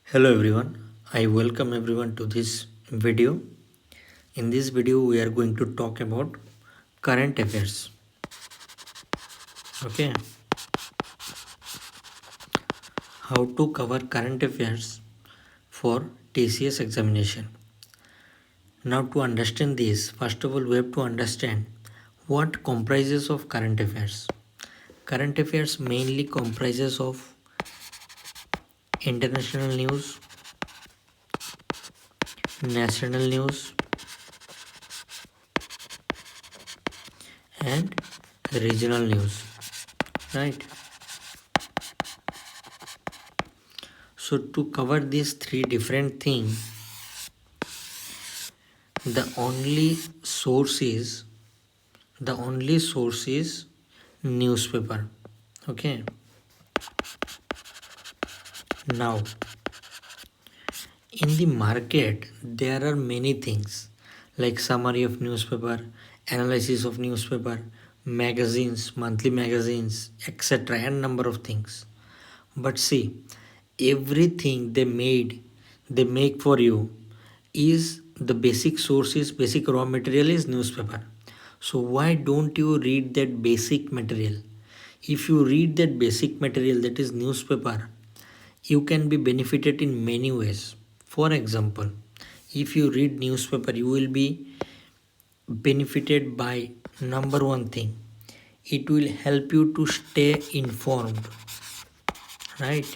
Hello everyone, I welcome everyone to this video. In this video, we are going to talk about current affairs. Okay, how to cover current affairs for TCS examination. Now, to understand this, first of all, we have to understand what comprises of current affairs. Current affairs mainly comprises of international news, national news, and regional news, right? So to cover these three different things, the only source is newspaper. Okay. Now in the market there are many things like summary of newspaper, analysis of newspaper, magazines, monthly magazines, etc. and number of things. But see, everything they make for you is the basic source is basic raw material is newspaper. So why don't you read that basic material? If you read that basic material, that is newspaper, you can be benefited in many ways. For example, if you read newspaper, you will be benefited by number one thing, it will help you to stay informed, right?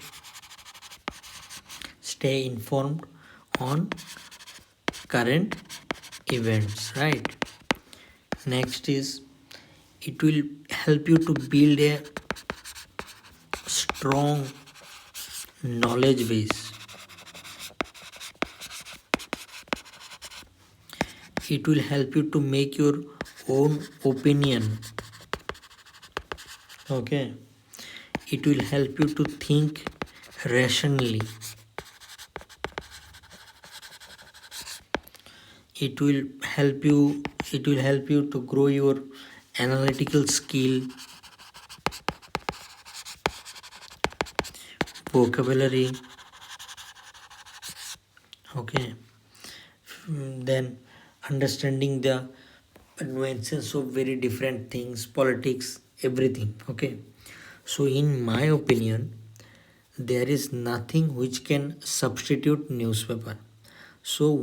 Stay informed on current events, right? Next is it will help you to build a strong knowledge base. It will help you to make your own opinion. Okay. It will help you to think rationally. It will help you to grow your analytical skill, vocabulary. Okay. Then understanding the nuances of very different things, politics, everything. Okay. So in my opinion, there is nothing which can substitute newspaper. So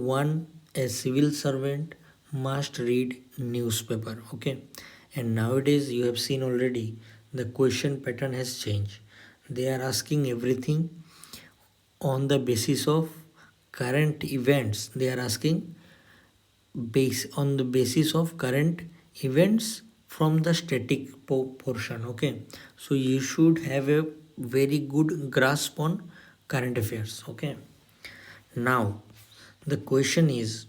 a civil servant must read newspaper. Okay. And nowadays you have seen already the question pattern has changed. They are asking everything on the basis of current events. They are asking on the basis of current events from the static portion. Okay, so you should have a very good grasp on current affairs. Okay, now the question is,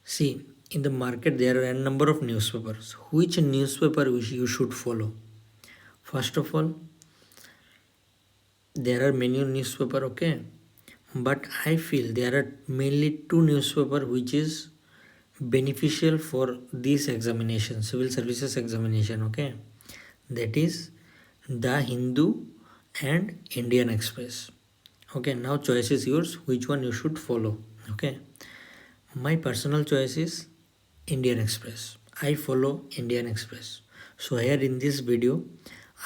see, in the market there are a number of newspapers. Which newspaper you should follow? First of all, there are many newspaper. Okay, but I feel there are mainly two newspaper which is beneficial for this examination, civil services examination. Okay, that is the Hindu and Indian Express. Okay, now choice is yours, which one you should follow. Okay, my personal choice is Indian Express. I follow Indian Express. So here in this video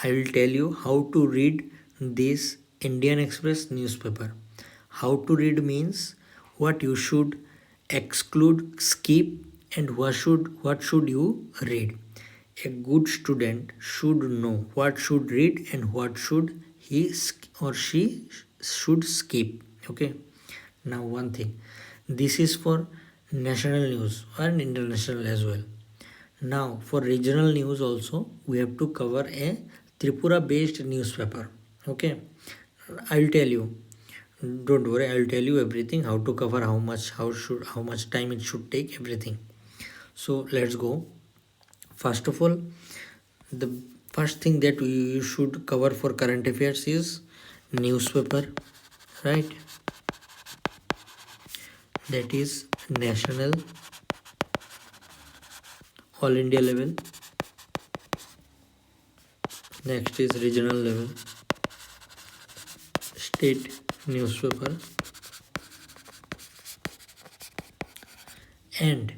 I will tell you how to read this Indian Express newspaper. How to read means what you should exclude, skip, and what should you read. A good student should know what should read and what should he or she should skip. Okay. Now one thing, this is for national news and international as well. Now for regional news also we have to cover a Tripura based newspaper. Okay, I'll tell you, don't worry, I'll tell you everything, how to cover, how much time it should take, everything. So let's go. First of all, the first thing that you should cover for current affairs is newspaper, right? That is national, all India level. Next is regional level, state newspaper. And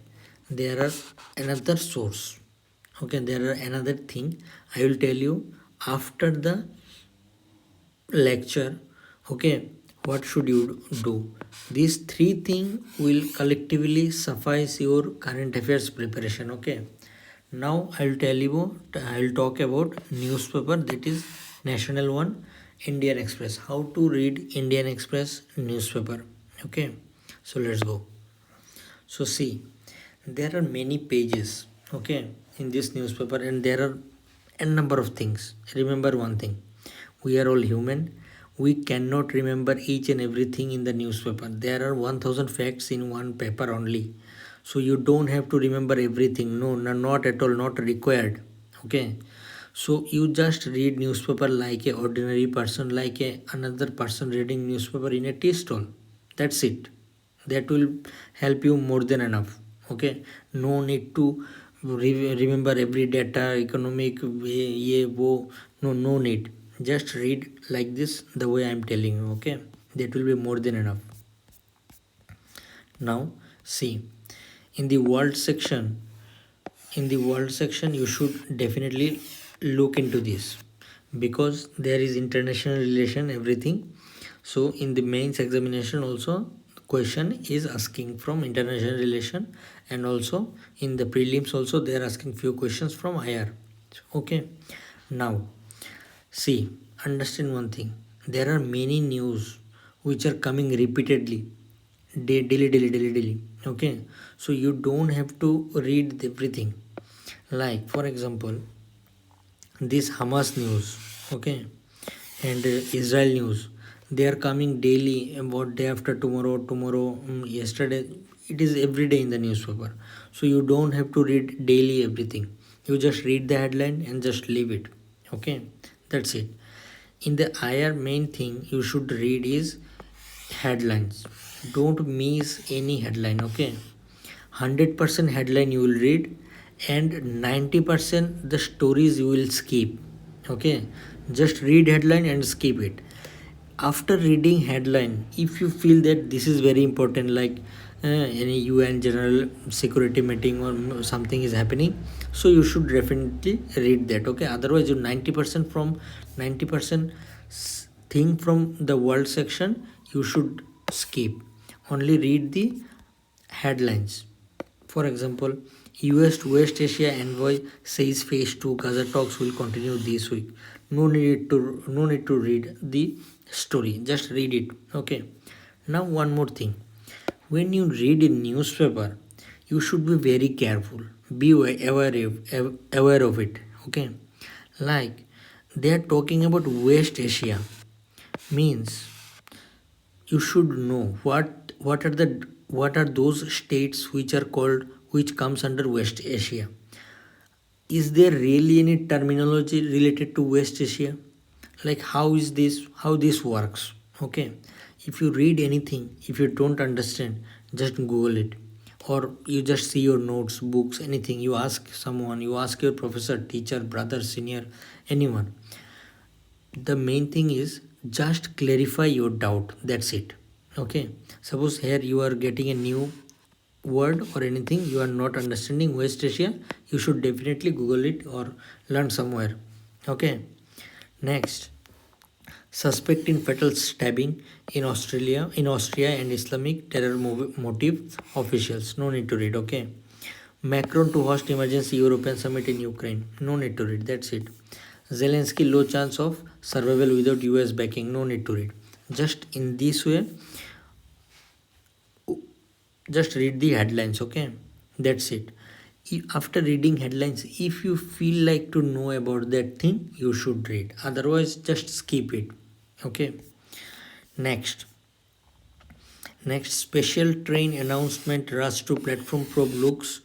there are another source. Okay, there are another thing I will tell you after the lecture. Okay, what should you do? These three things will collectively suffice your current affairs preparation. Okay, now I'll talk about newspaper, that is national one, Indian Express. How to read Indian Express newspaper. Okay, so let's go. So see, there are many pages, okay, in this newspaper, and there are a number of things. Remember one thing: we are all human. We cannot remember each and everything in the newspaper. There are 1000 facts in one paper only. So you don't have to remember everything. No, no, not at all, not required. Okay. So you just read newspaper like a ordinary person, like a another person reading newspaper in a tea stall. That's it. That will help you more than enough. Okay, no need to remember every data, economic ye wo. No need. Just read like this, the way I am telling you. Okay, that will be more than enough. Now see, in the world section, you should definitely look into this, because there is international relation, everything. So in the mains examination also, question is asking from international relation, and also in the prelims also they are asking few questions from IR. Okay, now see, understand one thing. There are many news which are coming repeatedly, daily. Okay, so you don't have to read everything. Like for example, this Hamas news, okay, and Israel news. They are coming daily, about day after tomorrow, yesterday. It is every day in the newspaper. So you don't have to read daily everything. You just read the headline and just leave it. Okay, that's it. In the IR, main thing you should read is headlines. Don't miss any headline. Okay, 100% headline you will read, and 90% the stories you will skip. Okay, just read headline and skip it. After reading headline, if you feel that this is very important, like any UN general security meeting or something is happening, so you should definitely read that. Okay, otherwise you 90% thing from the world section you should skip. Only read the headlines. For example, US to West Asia envoy says phase 2 Gaza talks will continue this week. No need to read the story. Just read it. Okay. Now one more thing. When you read a newspaper, you should be very careful. Be aware of it. Okay. Like they are talking about West Asia, means you should know what are those states which are called, which comes under West Asia. Is there really any terminology related to West Asia? Like how this works? Okay, if you read anything, if you don't understand, just Google it, or you just see your notes, books, anything. You ask someone, you ask your professor, teacher, brother, senior, anyone. The main thing is just clarify your doubt. That's it. Okay, suppose here you are getting a new word or anything, you are not understanding West Asia, you should definitely Google it or learn somewhere. Okay, next, suspect in fatal stabbing in Austria and Islamic terror motive, officials. No need to read. Okay, Macron to host emergency European summit in Ukraine. No need to read. That's it. Zelensky low chance of survival without US backing. No need to read. Just in this way, just read the headlines. Okay, that's it. After reading headlines, if you feel like to know about that thing, you should read. Otherwise, just skip it. Okay. Next. Next, special train announcement rush to platform probe looks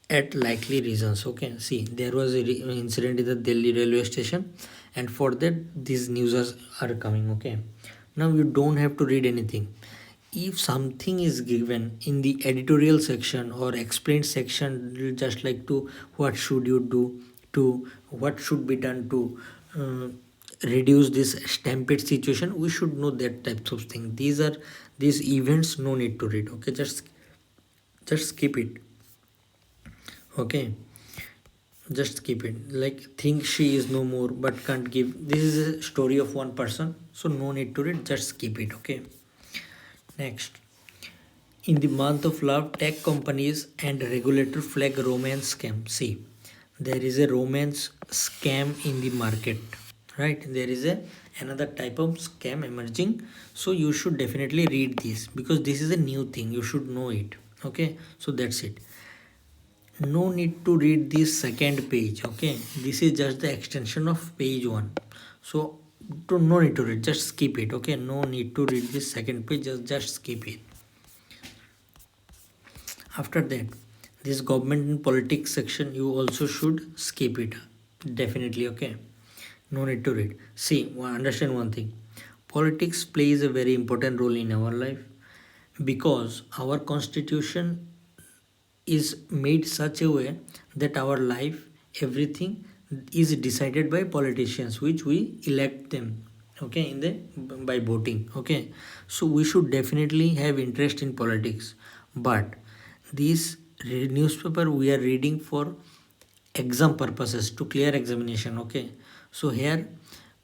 at likely reasons. Okay, see, there was a incident in the Delhi railway station, and for that these news are coming. Okay, now you don't have to read anything. If something is given in the editorial section or explained section, just like to what should you do, to what should be done to reduce this stampede situation, we should know that types of thing. These events, no need to read. Okay, just skip it. Okay, just skip it. Like, think she is no more but can't give, this is a story of one person, so no need to read, just skip it. Okay, next. In the month of love, tech companies and regulator flag romance scam. See, there is a romance scam in the market, right? There is a another type of scam emerging. So you should definitely read this because this is a new thing. You should know it. Okay, so that's it. No need to read this second page. Okay, this is just the extension of page one. So no need to read. Just skip it. Okay, no need to read this second page. Just skip it. After that, this government and politics section, you also should skip it. Definitely. Okay, no need to read. See, understand one thing. Politics plays a very important role in our life because our constitution is made such a way that our life, everything is decided by politicians which we elect them. Okay, in the by voting. Okay, so we should definitely have interest in politics, but this newspaper we are reading for exam purposes, to clear examination. Okay, so here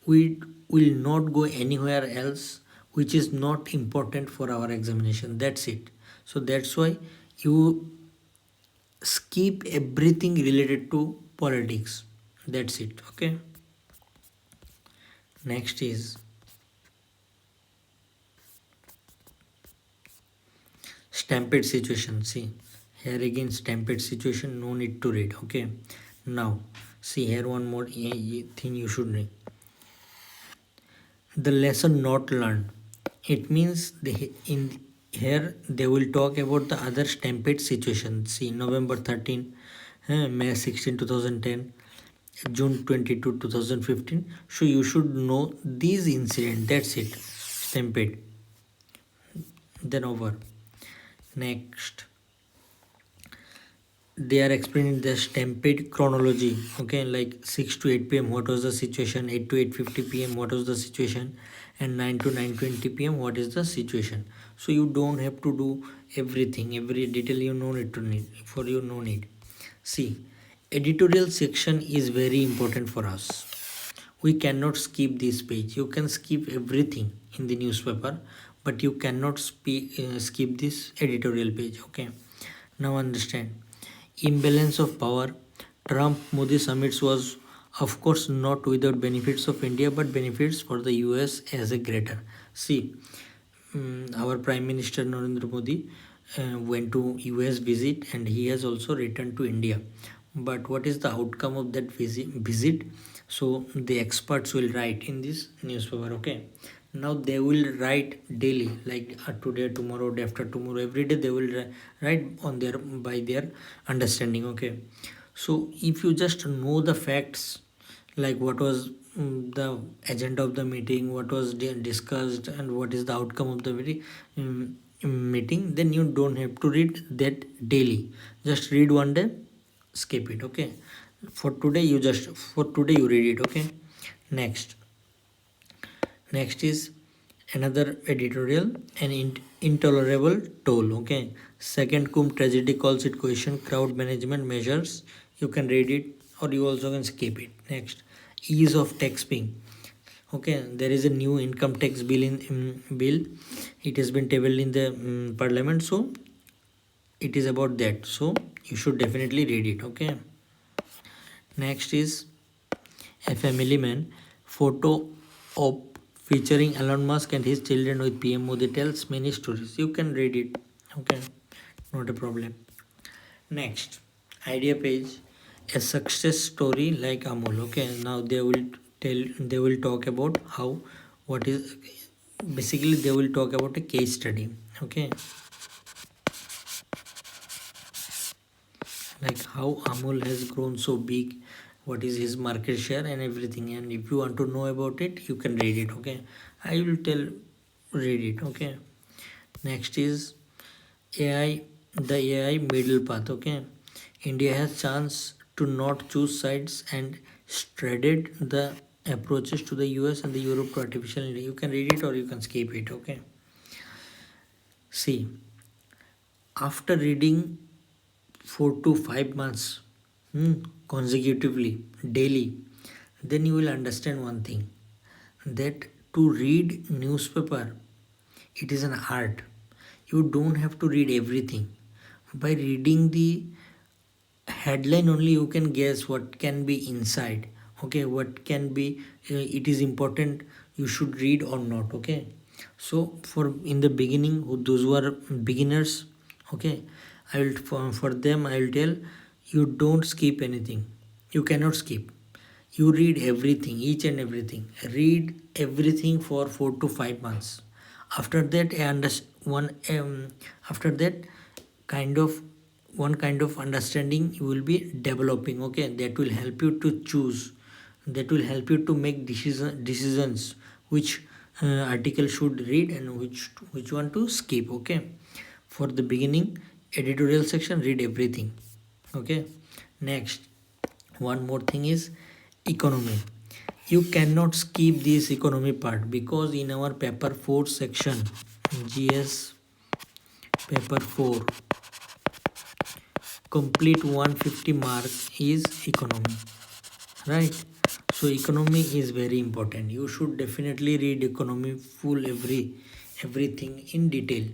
we will not go anywhere else which is not important for our examination. That's it. So that's why you skip everything related to politics. That's it. Okay, next is stampede situation. See, here again stampede situation, no need to read. Okay, now see here one more thing you should know. The lesson not learned, it means in here they will talk about the other stampede situation. See, November 13, May 16, 2010, June 22, 2015. So you should know these incidents. That's it. Stampede. Then over. Next, they are explaining the stampede chronology. Okay, like 6 to 8 p.m. what was the situation, 8 to 8:50 p.m. what was the situation, and 9 to 9:20 p.m. what is the situation. So you don't have to do everything, every detail. You no need to need for you, no need. See, editorial section is very important for us. We cannot skip this page. You can skip everything in the newspaper, but you cannot skip this editorial page. Okay, now understand. Imbalance of power. Trump Modi summits was of course not without benefits of India but benefits for the US as a greater. See, our Prime Minister Narendra Modi went to US visit and he has also returned to India. But what is the outcome of that visit? So the experts will write in this newspaper. Okay, now they will write daily, like today, tomorrow, day after tomorrow, every day they will write on their by their understanding. Okay, so if you just know the facts, like what was the agenda of the meeting, what was discussed, and what is the outcome of the very meeting, then you don't have to read that daily. Just read one day, skip it. Okay, for today you read it. Okay, next. Next is another editorial, an intolerable toll. Okay, second Kum tragedy calls it question crowd management measures. You can read it or you also can skip it. Next, ease of tax paying. Okay, there is a new income tax bill in bill. It has been tabled in the parliament, so it is about that. So you should definitely read it. Okay. Next is a family man photo op featuring Elon Musk and his children with PM Modi tells many stories. You can read it. Okay, not a problem. Next, idea page, a success story like Amul. Okay, now they will talk about how, what is, basically they will talk about a case study. Okay, like how Amul has grown so big, what is his market share and everything. And if you want to know about it, you can read it. Okay, I will read it. Okay, next is AI, the AI middle path. Okay, India has chance to not choose sides and shredded the approaches to the US and the Europe to artificial intelligence. You can read it or you can skip it. Okay. See, after reading 4 to 5 months consecutively, daily, then you will understand one thing, that to read newspaper, it is an art. You don't have to read everything. By reading the headline only, you can guess what can be inside. Okay, what can be, it is important, you should read or not. Okay, so for in the beginning, those who are beginners, okay, I will for them I will tell, you don't skip anything. You cannot skip. You read everything, each and everything. Read everything for 4 to 5 months. After that, after that, kind of one kind of understanding you will be developing. Okay, that will help you to choose. That will help you to make decisions which article should read and which one to skip. Okay, for the beginning editorial section, read everything. Okay, next, one more thing is economy. You cannot skip this economy part, because in our paper 4 section, GS paper 4, complete 150 mark is economy, right? So economy is very important. You should definitely read economy full, everything in detail.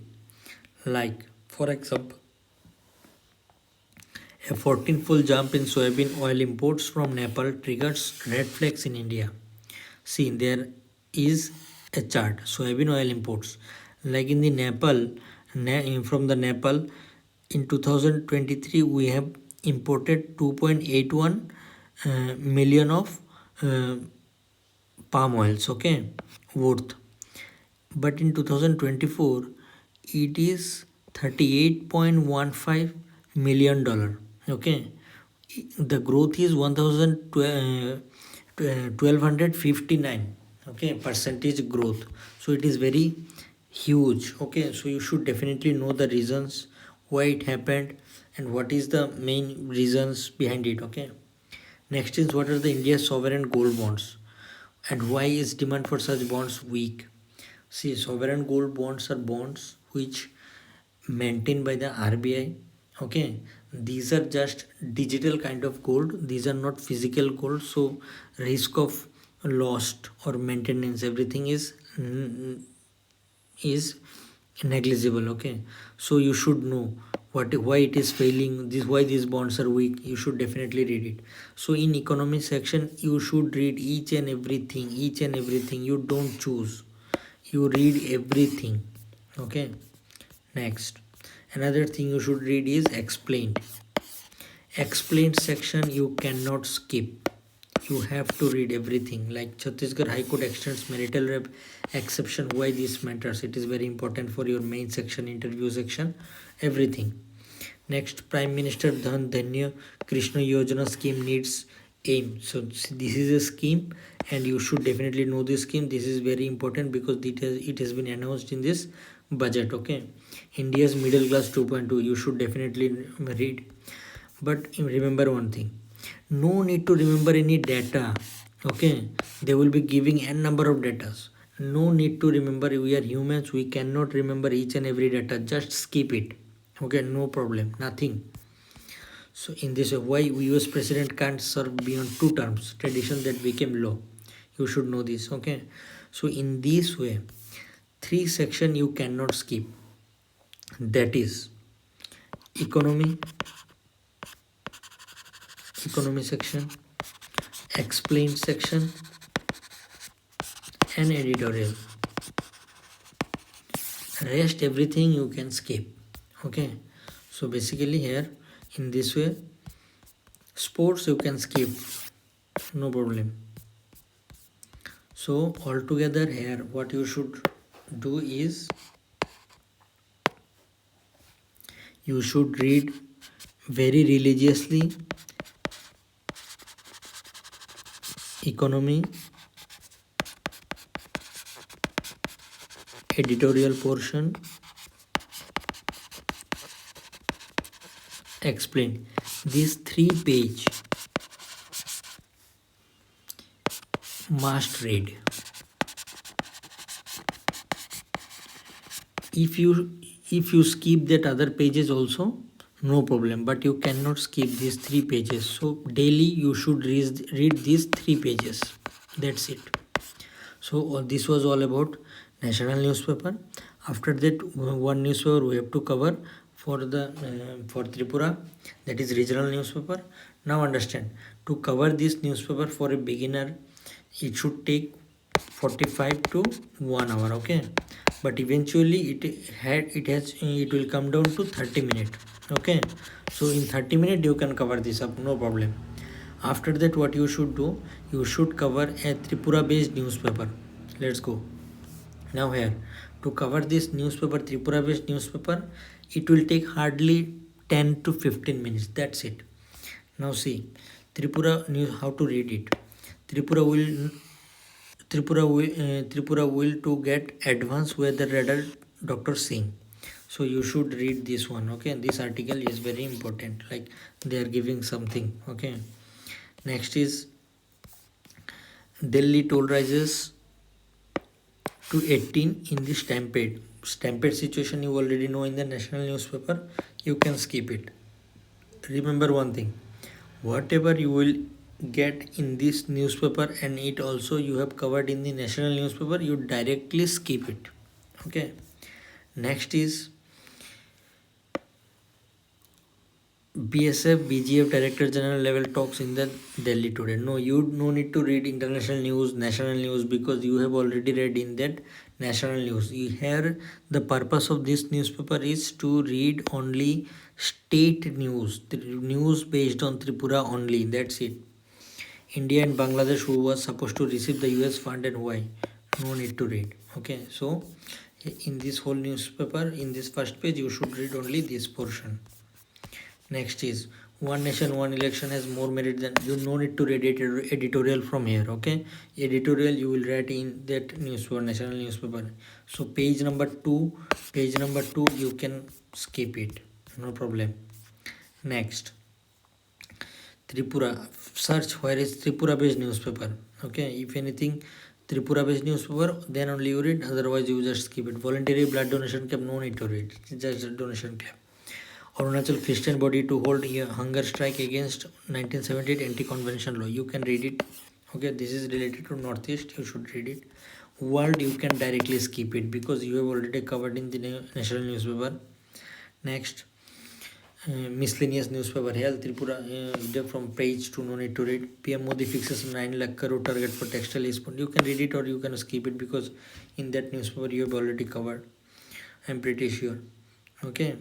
Like for example, a 14-fold jump in soybean oil imports from Nepal triggers red flags in India. See, there is a chart, soybean oil imports. Like in the Nepal, from the Nepal, in 2023, we have imported 2.81 million of uh, palm oils, okay, worth. But in 2024, it is $38.15 million. Okay, the growth is 1259, okay, percentage growth. So it is very huge. Okay, so you should definitely know the reasons why it happened and what is the main reasons behind it. Okay, next is, what are the India's sovereign gold bonds and why is demand for such bonds weak? See, sovereign gold bonds are bonds which maintained by the RBI. Okay, these are just digital kind of gold. These are not physical gold. So risk of lost or maintenance, everything is negligible. Okay, so you should know why it is failing. Why these bonds are weak. You should definitely read it. So in economy section, you should read each and everything. Each and everything. You don't choose. You read everything. Okay. Next, another thing you should read is explained. Explained section you cannot skip. You have to read everything. Like Chhattisgarh High Court extends marital rape exception. Why this matters? It is very important for your main section, interview section, everything. Next, Prime Minister Dhan Dhanya Krishna Yojana scheme needs aim. So this is a scheme and you should definitely know this scheme. This is very important because it has been announced in this budget. Okay, India's middle class 2.2, you should definitely read. But remember one thing, no need to remember any data. Okay, they will be giving n number of data. No need to remember. We are humans, we cannot remember each and every data. Just skip it. Okay, no problem, nothing. So in this way, why US president can't serve beyond 2 terms, tradition that became law. You should know this. Okay, so in this way, 3 section you cannot skip. That is economy section, explained section, and editorial. Rest everything you can skip. Okay, so basically here in this way, sports you can skip, no problem. So altogether here what you should do is, you should read very religiously economy, editorial portion, explained. These 3 page must read. If you skip that other pages also, no problem, but you cannot skip these 3 pages. So daily you should read these 3 pages. That's it. So this was all about national newspaper. After that, one newspaper we have to cover for the for Tripura, that is regional newspaper. Now understand, to cover this newspaper for a beginner, it should take 45 to 1 hour, okay, but eventually it will come down to 30 minutes, okay. So in 30 minutes you can cover this up, no problem. After that, what you should do, you should cover a Tripura based newspaper. Let's go. Now here, to cover this newspaper, Tripura based newspaper, it will take hardly 10 to 15 minutes. That's it. Now see, Tripura news, how to read it. Tripura will to get advanced weather radar Dr. Singh. So you should read this one, okay. This article is very important, like they are giving something, okay. Next is Delhi toll rises to 18 in the stampede. Stampede situation you already know in the national newspaper. You can skip it. Remember one thing, whatever you will get in this newspaper and it also you have covered in the national newspaper, you directly skip it, okay. Next is BSF BGF Director General level talks in the Delhi today. No, you no need to read international news, national news, because you have already read in that national news. Here the purpose of this newspaper is to read only state news, news based on Tripura only. That's it. India and Bangladesh, who was supposed to receive the US fund and why? No need to read. Okay, so in this whole newspaper, in this first page, you should read only this portion. Next is one nation, one election has more merit than, you no need to read editorial from here, okay. Editorial you will write in that newspaper, national newspaper. So page number 2, you can skip it, no problem. Next, Tripura, search where is Tripura based newspaper, okay. If anything Tripura based newspaper, then only you read, otherwise you just skip it. Voluntary blood donation camp, no need to read, just a donation camp. Arunachal Christian body to hold a hunger strike against 1978 anti-convention law. You can read it. Okay, this is related to Northeast. You should read it. World, you can directly skip it because you have already covered in the national newspaper. Next, miscellaneous newspaper. Health Tripura from page 2, no need to read. PM Modi fixes 9 lakh crore target for textile export. You can read it or you can skip it because in that newspaper you have already covered. I'm pretty sure. Okay.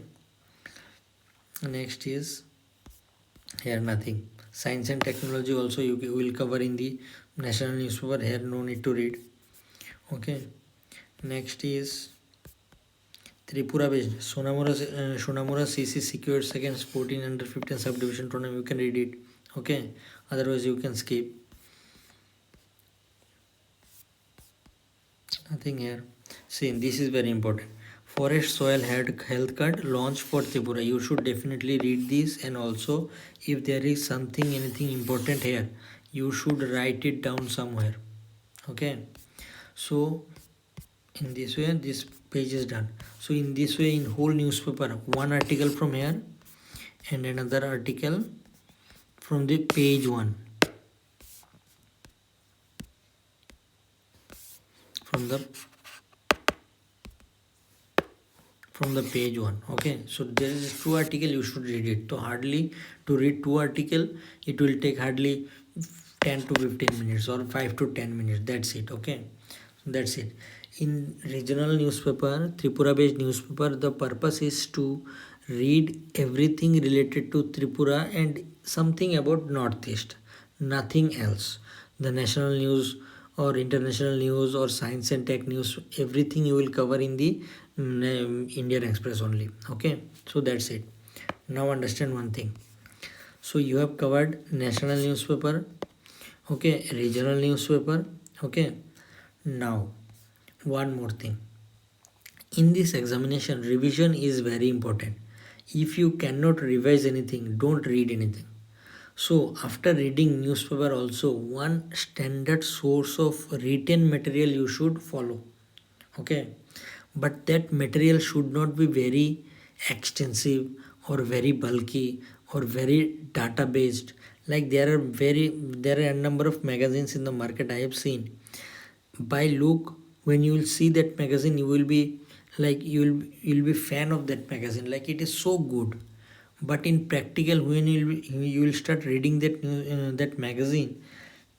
Next is here nothing. Science and technology also you will cover in the national newspaper. Here no need to read. Okay. Next is Tripura based Shunamura CC secured second 14 under 15 subdivision tournament. You can read it. Okay. Otherwise you can skip. Nothing here. See, this is very important. Forest soil health card launched for Tripura. You should definitely read this, and also if there is anything important here, you should write it down somewhere. Okay. So in this way, this page is done. So in this way, in whole newspaper, one article from here and another article from the page 1. From the page 1. Okay, so there is 2 article, you should read it. So hardly to read 2 article, it will take hardly 10 to 15 minutes or 5 to 10 minutes. That's it. Okay, that's it. In regional newspaper, Tripura based newspaper, the purpose is to read everything related to Tripura and something about Northeast, nothing else. The national news or international news or science and tech news, everything you will cover in the Indian Express only. Okay, so that's it. Now understand one thing. So you have covered national newspaper, okay, regional newspaper, okay. Now one more thing, in this examination revision is very important. If you cannot revise anything, don't read anything. So after reading newspaper also, one standard source of written material you should follow. Okay, but that material should not be very extensive or very bulky or very data based. Like there are a number of magazines in the market I have seen. By look, when you will see that magazine, you will be like you'll be fan of that magazine, like it is so good. But in practical, when you will start reading that magazine,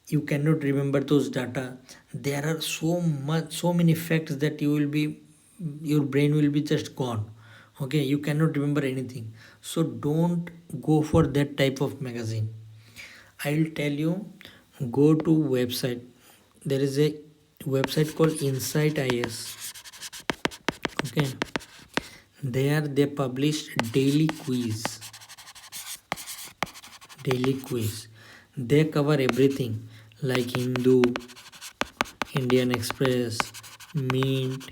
you cannot remember those data. There are so many facts that you will be, your brain will be just gone. Okay, you cannot remember anything. So don't go for that type of magazine. I'll tell you, go to website. There is a website called Insight IS. Okay, there they publish daily quiz. They cover everything like Hindu, Indian Express, Mint,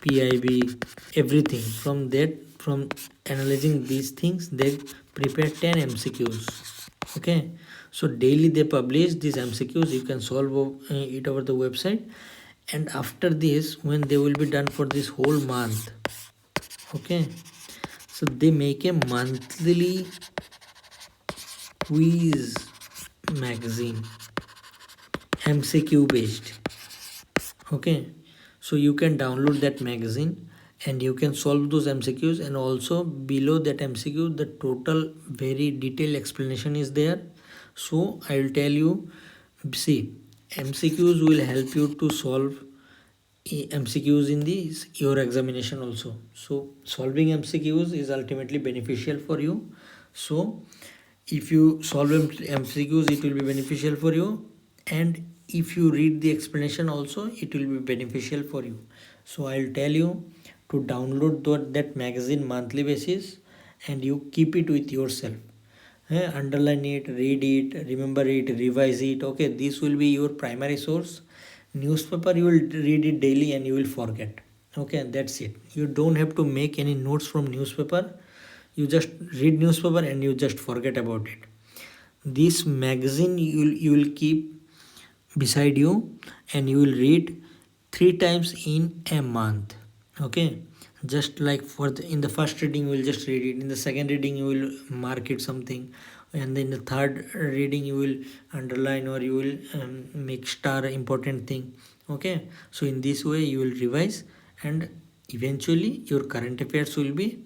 PIB, everything. From analyzing these things, they prepare 10 MCQs. Okay, so daily they publish these MCQs. You can solve it over the website, and after this, when they will be done for this whole month. Okay, so they make a monthly quiz magazine, MCQ based. Okay, so you can download that magazine and you can solve those MCQs, and also below that MCQ the total very detailed explanation is there. So I will tell you, see, MCQs will help you to solve MCQs in this your examination also. So solving MCQs is ultimately beneficial for you. So if you solve MCQs, it will be beneficial for you, and if you read the explanation also, it will be beneficial for you. So I'll tell you to download that magazine monthly basis, and you keep it with yourself. Underline it, read it, remember it, revise it. Okay, this will be your primary source. Newspaper, you will read it daily and you will forget. Okay, that's it. You don't have to make any notes from newspaper. You just read newspaper and you just forget about it. This magazine you will keep beside you, and you will read 3 times in a month. Okay, just like in the first reading you will just read it, in the second reading you will mark it something, and then the third reading you will underline, or you will make star important thing. Okay, so in this way you will revise, and eventually your current affairs will be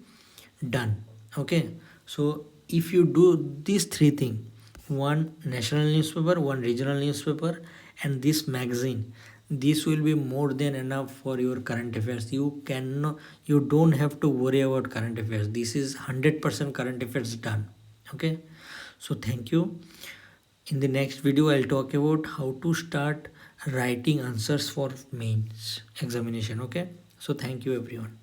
done. Okay, so if you do these three things, one national newspaper, one regional newspaper, and this magazine, this will be more than enough for your current affairs. You don't have to worry about current affairs. This is 100% current affairs done. Okay, so thank you. In the next video I'll talk about how to start writing answers for mains examination. Okay, so thank you everyone.